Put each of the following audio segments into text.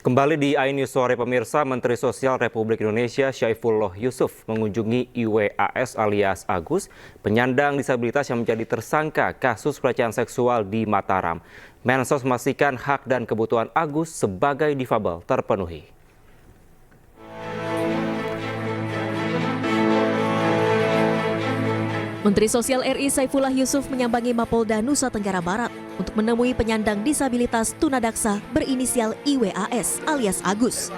Kembali di iNews Sore pemirsa, Menteri Sosial Republik Indonesia Syaifullah Yusuf mengunjungi IWAS alias Agus, penyandang disabilitas yang menjadi tersangka kasus pelecehan seksual di Mataram. Mensos memastikan hak dan kebutuhan Agus sebagai difabel terpenuhi. Menteri Sosial RI Syaifullah Yusuf menyambangi Mapolda Nusa Tenggara Barat untuk menemui penyandang disabilitas tunadaksa berinisial IWAS alias Agus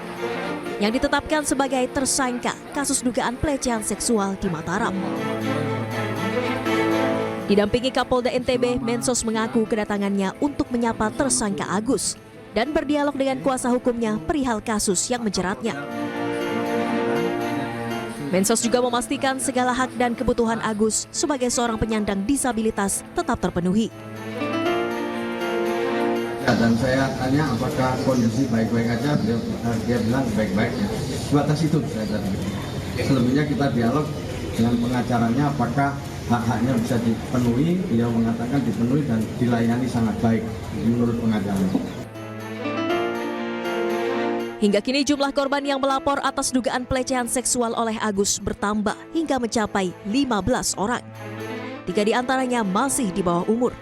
yang ditetapkan sebagai tersangka kasus dugaan pelecehan seksual di Mataram. Didampingi Kapolda NTB, Mensos mengaku kedatangannya untuk menyapa tersangka Agus dan berdialog dengan kuasa hukumnya perihal kasus yang menjeratnya. Mensos juga memastikan segala hak dan kebutuhan Agus sebagai seorang penyandang disabilitas tetap terpenuhi. Dan saya tanya apakah kondisi baik-baik aja, dia bilang baik-baik ya. Sebatas itu saya tanya. Selebihnya kita dialog dengan pengacaranya apakah hak-haknya bisa dipenuhi. Dia mengatakan dipenuhi dan dilayani sangat baik menurut pengacaranya. Hingga kini jumlah korban yang melapor atas dugaan pelecehan seksual oleh Agus bertambah hingga mencapai 15 orang. 3 diantaranya masih di bawah umur.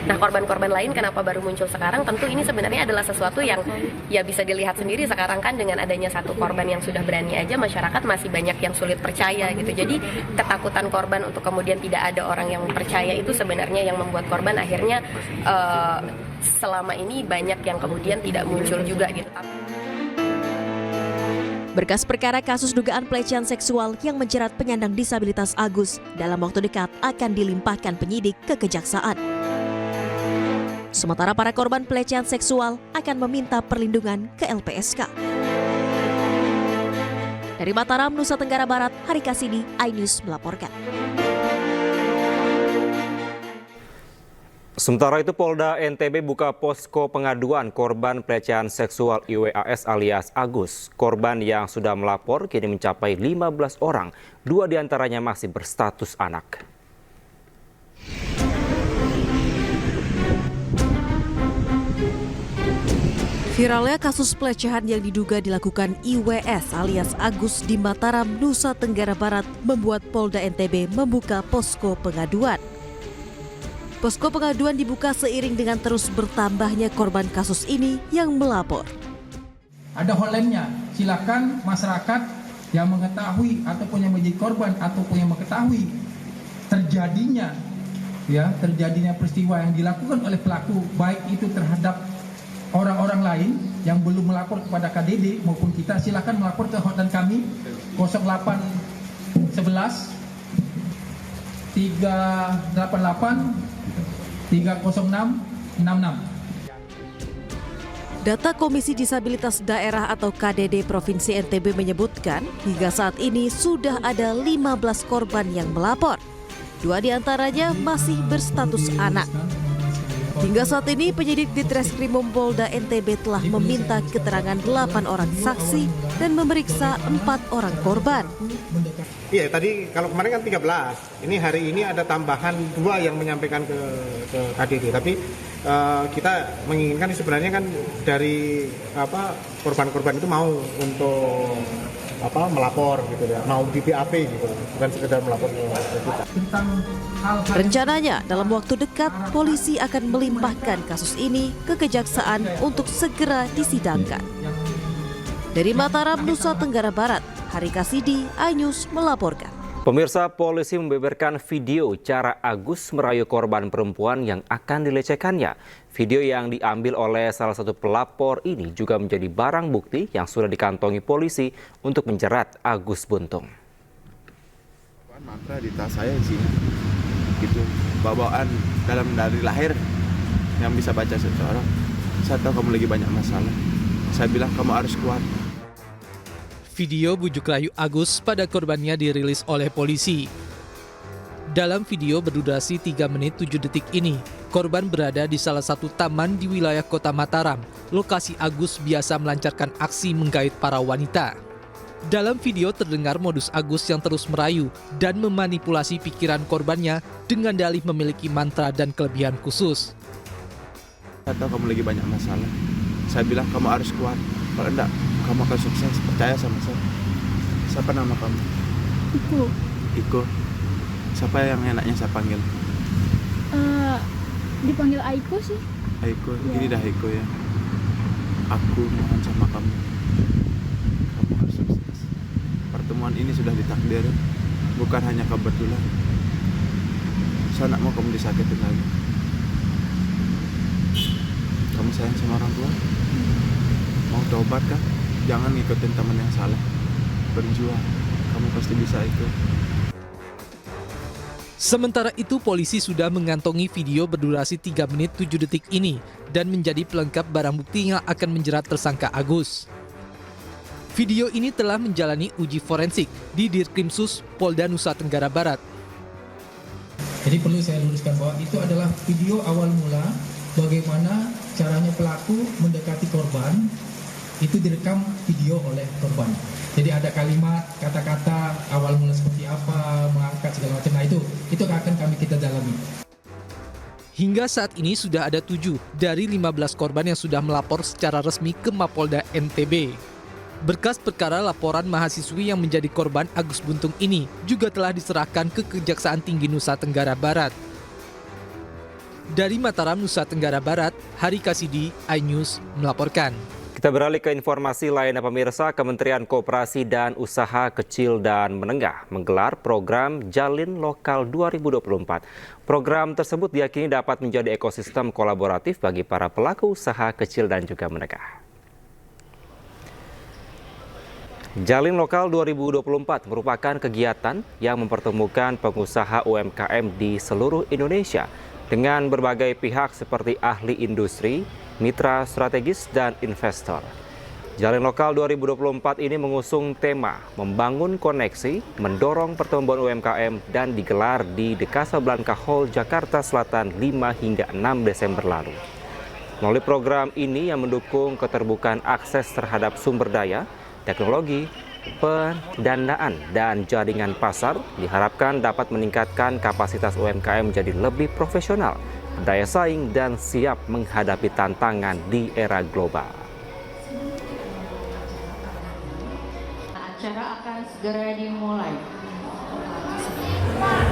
Nah, korban-korban lain kenapa baru muncul sekarang? Tentu ini sebenarnya adalah sesuatu yang ya bisa dilihat sendiri sekarang kan dengan adanya satu korban yang sudah berani aja masyarakat masih banyak yang sulit percaya gitu. Jadi ketakutan korban untuk kemudian tidak ada orang yang percaya itu sebenarnya yang membuat korban akhirnya selama ini banyak yang kemudian tidak muncul juga gitu. Berkas perkara kasus dugaan pelecehan seksual yang menjerat penyandang disabilitas Agus dalam waktu dekat akan dilimpahkan penyidik ke kejaksaan. Sementara para korban pelecehan seksual akan meminta perlindungan ke LPSK. Dari Mataram, Nusa Tenggara Barat, Hari Kasidi, iNews melaporkan. Sementara itu, Polda NTB buka posko pengaduan korban pelecehan seksual IWAS alias Agus. Korban yang sudah melapor kini mencapai 15 orang, 2 diantaranya masih berstatus anak. Viralnya kasus pelecehan yang diduga dilakukan IWS alias Agus di Mataram, Nusa Tenggara Barat membuat Polda NTB membuka posko pengaduan. Posko pengaduan dibuka seiring dengan terus bertambahnya korban kasus ini yang melapor. Ada hotline-nya, silakan masyarakat yang mengetahui ataupun yang menjadi korban ataupun yang mengetahui terjadinya peristiwa yang dilakukan oleh pelaku, baik itu terhadap orang-orang lain yang belum melapor kepada KDD maupun kita, silakan melapor ke hotline kami 0811 388 30666. Data Komisi Disabilitas Daerah atau KDD Provinsi NTB menyebutkan hingga saat ini sudah ada 15 korban yang melapor. 2 diantaranya masih berstatus anak. Hingga saat ini penyidik Ditreskrimum Polda NTB telah meminta keterangan 8 orang saksi dan memeriksa 4 orang korban. Iya, tadi kalau kemarin kan 13. Ini hari ini ada tambahan 2 yang menyampaikan ke KDD. Tapi kita menginginkan sebenarnya kan dari korban-korban itu mau untuk melapor gitu ya, mau di BAP gitu, bukan sekedar melapor ke kita. Rencananya dalam waktu dekat polisi akan melimpahkan kasus ini ke kejaksaan untuk segera disidangkan. Dari Mataram, Nusa Tenggara Barat, Hari Kasidi, iNews melaporkan. Pemirsa, polisi membeberkan video cara Agus merayu korban perempuan yang akan dilecehkannya. Video yang diambil oleh salah satu pelapor ini juga menjadi barang bukti yang sudah dikantongi polisi untuk menjerat Agus Buntung. Mantra di tas saya sih, gitu, bawaan dalam dari lahir yang bisa baca seseorang. Saya tahu kamu lagi banyak masalah. Saya bilang kamu harus kuat. Video bujuk rayu Agus pada korbannya dirilis oleh polisi. Dalam video berdurasi 3 menit 7 detik ini, korban berada di salah satu taman di wilayah Kota Mataram, lokasi Agus biasa melancarkan aksi menggait para wanita. Dalam video terdengar modus Agus yang terus merayu dan memanipulasi pikiran korbannya dengan dalih memiliki mantra dan kelebihan khusus. Saya tahu kamu lagi banyak masalah. Saya bilang kamu harus kuat. Kalau enggak, kamu akan sukses. Percaya sama saya. Siapa nama kamu? Iko. Iko. Siapa yang enaknya saya panggil? Dipanggil Aiko sih. Aiko. Ya. Ini dah Aiko ya. Aku mohon sama kamu. Kamu harus sukses. Pertemuan ini sudah ditakdirin. Bukan hanya kebetulan. Saya nak mau kamu disakitin lagi. Kamu sayang sama orang tua? Mau tobat kan? Jangan ngikutin teman yang salah. Berjuang. Kamu pasti bisa itu. Sementara itu, polisi sudah mengantongi video berdurasi 3 menit 7 detik ini dan menjadi pelengkap barang bukti yang akan menjerat tersangka Agus. Video ini telah menjalani uji forensik di Dirkrimsus Polda Nusa Tenggara Barat. Jadi perlu saya luruskan bahwa itu adalah video awal mula bagaimana caranya pelaku mendekati korban, itu direkam video oleh korban. Jadi ada kalimat, kata-kata awal mula seperti apa, mengangkat segala macam. Nah itu akan kita dalami. Hingga saat ini sudah ada 7 dari 15 korban yang sudah melapor secara resmi ke Mapolda NTB. Berkas perkara laporan mahasiswi yang menjadi korban Agus Buntung ini juga telah diserahkan ke Kejaksaan Tinggi Nusa Tenggara Barat. Dari Mataram, Nusa Tenggara Barat, Hari Kasidi, iNews melaporkan. Kita beralih ke informasi lainnya pemirsa. Kementerian Koperasi dan Usaha Kecil dan Menengah menggelar program Jalin Lokal 2024. Program tersebut diyakini dapat menjadi ekosistem kolaboratif bagi para pelaku usaha kecil dan juga menengah. Jalin Lokal 2024 merupakan kegiatan yang mempertemukan pengusaha UMKM di seluruh Indonesia dengan berbagai pihak seperti ahli industri, mitra strategis, dan investor. Jalin Lokal 2024 ini mengusung tema membangun koneksi, mendorong pertumbuhan UMKM dan digelar di The Casablanca Hall, Jakarta Selatan 5 hingga 6 Desember lalu. Melalui program ini yang mendukung keterbukaan akses terhadap sumber daya, teknologi, pendanaan, dan jaringan pasar diharapkan dapat meningkatkan kapasitas UMKM menjadi lebih profesional, berdaya saing, dan siap menghadapi tantangan di era global. Acara akan segera dimulai.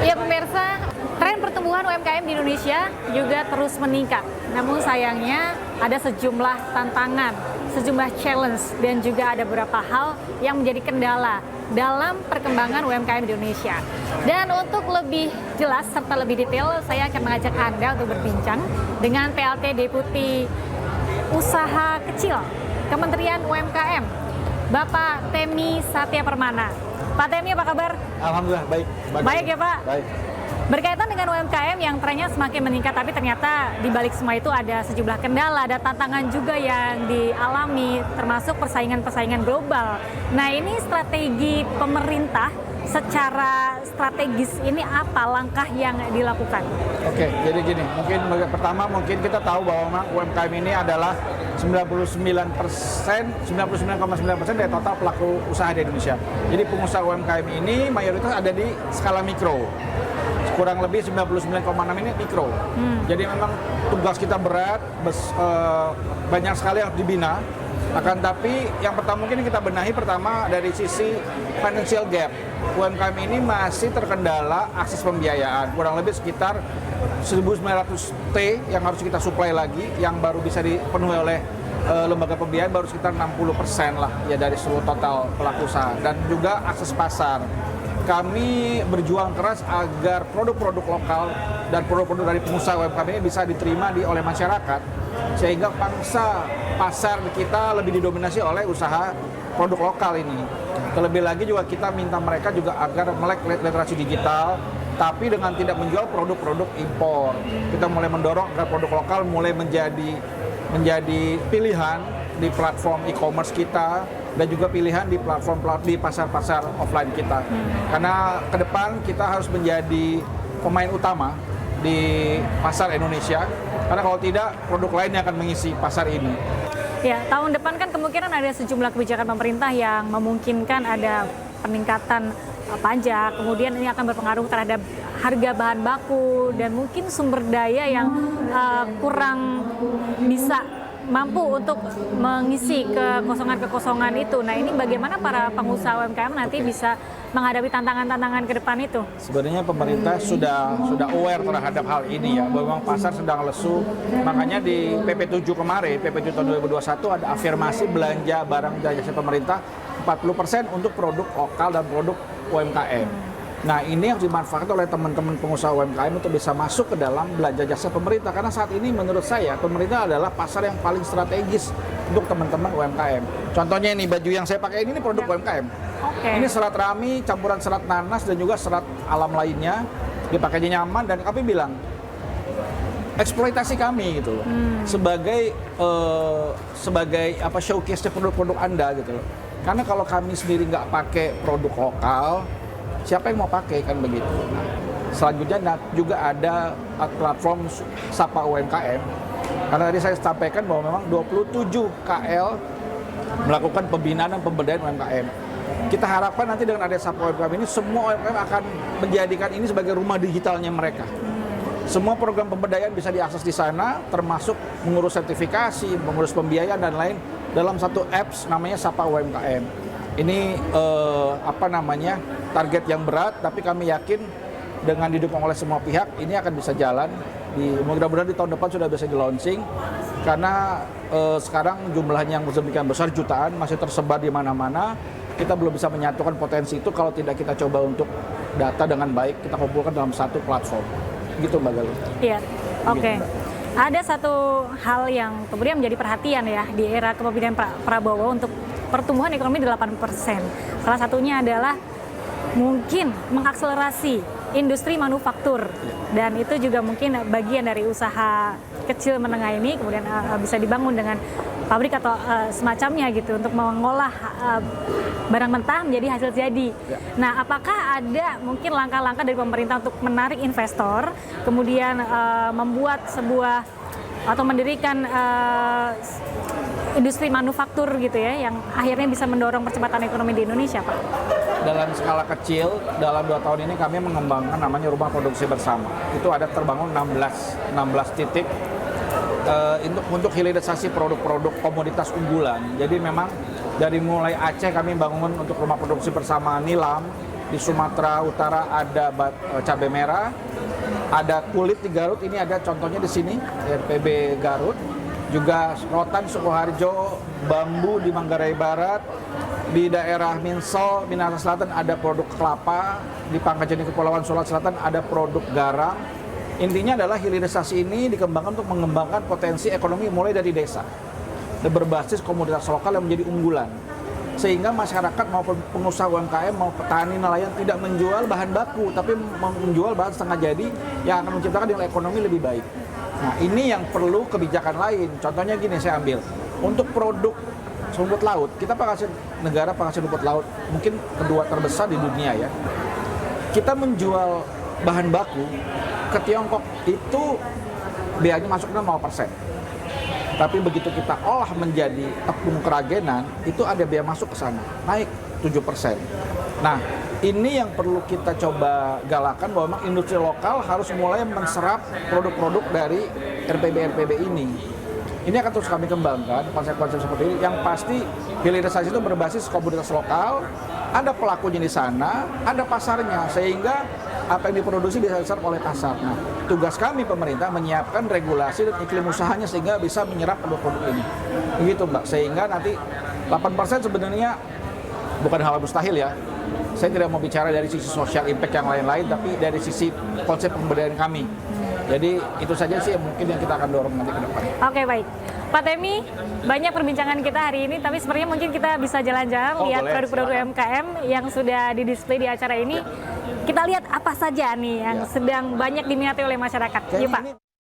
Ya pemirsa, tren pertumbuhan UMKM di Indonesia juga terus meningkat. Namun sayangnya ada sejumlah tantangan, sejumlah challenge, dan juga ada beberapa hal yang menjadi kendala dalam perkembangan UMKM di Indonesia. Dan untuk lebih jelas serta lebih detail, saya akan mengajak Anda untuk berbincang dengan PLT Deputi Usaha Kecil Kementerian UMKM, Bapak Temi Satya Permana. Pak Temi, apa kabar? Alhamdulillah, baik. Baik ya Pak? Baik. Berkaitan dengan UMKM yang trennya semakin meningkat, tapi ternyata di balik semua itu ada sejumlah kendala, ada tantangan juga yang dialami, termasuk persaingan-persaingan global. Nah, ini strategi pemerintah secara strategis ini apa langkah yang dilakukan? Oke, jadi gini, pertama kita tahu bahwa UMKM ini adalah 99,9% dari total pelaku usaha di Indonesia. Jadi pengusaha UMKM ini mayoritas ada di skala mikro. Kurang lebih 99,6 ini mikro. Jadi memang tugas kita berat, banyak sekali yang harus dibina. Akan tapi yang pertama mungkin kita benahi pertama dari sisi financial gap. UMKM ini masih terkendala akses pembiayaan. Kurang lebih sekitar 1.900 T yang harus kita suplai lagi, yang baru bisa dipenuhi oleh lembaga pembiayaan baru sekitar 60% lah ya dari seluruh total pelaku usaha. Dan juga akses pasar. Kami berjuang keras agar produk-produk lokal dan produk-produk dari pengusaha UMKM ini bisa diterima oleh masyarakat, sehingga pangsa pasar kita lebih didominasi oleh usaha produk lokal ini. Terlebih lagi juga kita minta mereka juga agar melek literasi digital, tapi dengan tidak menjual produk-produk impor. Kita mulai mendorong agar produk lokal mulai menjadi pilihan di platform e-commerce kita, dan juga pilihan di platform di pasar-pasar offline kita. Karena ke depan kita harus menjadi pemain utama di pasar Indonesia, karena kalau tidak produk lain yang akan mengisi pasar ini. Ya, tahun depan kan kemungkinan ada sejumlah kebijakan pemerintah yang memungkinkan ada peningkatan pajak, kemudian ini akan berpengaruh terhadap harga bahan baku dan mungkin sumber daya yang kurang bisa mampu untuk mengisi kekosongan-kekosongan itu. Nah, ini bagaimana para pengusaha UMKM nanti bisa menghadapi tantangan-tantangan ke depan itu? Sebenarnya pemerintah sudah aware terhadap hal ini ya, bahwa memang pasar sedang lesu. Makanya di PP7 kemarin, PP7 tahun 2021 ada afirmasi belanja barang dan jasa pemerintah 40% untuk produk lokal dan produk UMKM. Nah, ini yang dimanfaatkan oleh teman-teman pengusaha UMKM untuk bisa masuk ke dalam belanja jasa pemerintah. Karena saat ini menurut saya, pemerintah adalah pasar yang paling strategis untuk teman-teman UMKM. Contohnya ini, baju yang saya pakai ini produk UMKM. Ini serat rami, campuran serat nanas dan juga serat alam lainnya. Dipakainya nyaman dan kami bilang, eksploitasi kami gitu loh. Sebagai showcase produk-produk Anda gitu loh. Karena kalau kami sendiri nggak pakai produk lokal, siapa yang mau pakai kan begitu. Nah, selanjutnya juga ada platform Sapa UMKM. Karena tadi saya sampaikan bahwa memang 27 KL melakukan pembinaan dan pemberdayaan UMKM. Kita harapkan nanti dengan ada Sapa UMKM ini, semua UMKM akan menjadikan ini sebagai rumah digitalnya mereka. Semua program pemberdayaan bisa diakses di sana, termasuk mengurus sertifikasi, mengurus pembiayaan dan lain dalam satu apps namanya Sapa UMKM. Ini target yang berat, tapi kami yakin dengan didukung oleh semua pihak ini akan bisa jalan. Mudah-mudahan di tahun depan sudah bisa di-launching, karena sekarang jumlahnya yang sedemikian besar, jutaan, masih tersebar di mana-mana. Kita belum bisa menyatukan potensi itu kalau tidak kita coba untuk data dengan baik, kita kumpulkan dalam satu platform. Gitu Mbak Galuh. Iya, oke. Ada satu hal yang kemudian menjadi perhatian ya di era kepemimpinan Pak Prabowo untuk pertumbuhan ekonomi 8%. Salah satunya adalah mungkin mengakselerasi industri manufaktur, dan itu juga mungkin bagian dari usaha kecil menengah ini kemudian bisa dibangun dengan pabrik atau semacamnya gitu untuk mengolah barang mentah menjadi hasil jadi. Nah, apakah ada mungkin langkah-langkah dari pemerintah untuk menarik investor, kemudian membuat sebuah atau mendirikan industri manufaktur gitu ya, yang akhirnya bisa mendorong percepatan ekonomi di Indonesia, Pak? Dalam skala kecil, dalam 2 tahun ini kami mengembangkan namanya rumah produksi bersama. Itu ada terbangun 16 titik untuk hilirisasi produk-produk komoditas unggulan. Jadi memang dari mulai Aceh kami bangun untuk rumah produksi bersama nilam, di Sumatera Utara ada cabai merah, ada kulit di Garut, ini ada contohnya di sini, RPB Garut, juga rotan Sukoharjo, bambu di Manggarai Barat, di daerah Minsel, Minahasa Selatan ada produk kelapa, di Pangkajeni Kepulauan Sulawesi Selatan ada produk garam. Intinya adalah hilirisasi ini dikembangkan untuk mengembangkan potensi ekonomi mulai dari desa dan berbasis komoditas lokal yang menjadi unggulan, sehingga masyarakat maupun pengusaha UMKM maupun petani nelayan tidak menjual bahan baku tapi menjual bahan setengah jadi yang akan menciptakan nilai ekonomi lebih baik. Nah, ini yang perlu kebijakan lain. Contohnya gini, saya ambil untuk produk rumput laut, kita negara penghasil rumput laut mungkin kedua terbesar di dunia ya. Kita menjual bahan baku ke Tiongkok itu biayanya masuknya 0%. Tapi begitu kita olah menjadi tepung keragenan, itu ada biaya masuk ke sana, naik 7%. Nah, ini yang perlu kita coba galakan, bahwa memang industri lokal harus mulai menserap produk-produk dari RPB ini. Ini akan terus kami kembangkan, konsep-konsep seperti ini. Yang pasti hilirisasi itu berbasis komoditas lokal, ada pelakunya di sana, ada pasarnya, sehingga apa yang diproduksi bisa diserap oleh pasar. Nah, tugas kami pemerintah menyiapkan regulasi dan iklim usahanya sehingga bisa menyerap produk-produk ini. Begitu Mbak, sehingga nanti 8% sebenarnya bukan hal mustahil ya. Saya tidak mau bicara dari sisi social impact yang lain-lain, tapi dari sisi konsep pemberdayaan kami. Jadi itu saja sih yang mungkin yang kita akan dorong nanti ke depan. Oke, baik. Pak Temi, banyak perbincangan kita hari ini, tapi sebenarnya mungkin kita bisa jalan-jalan lihat produk-produk UMKM yang sudah didisplay di acara ini. Kita lihat apa saja nih yang sedang banyak diminati oleh masyarakat. Yuk Pak.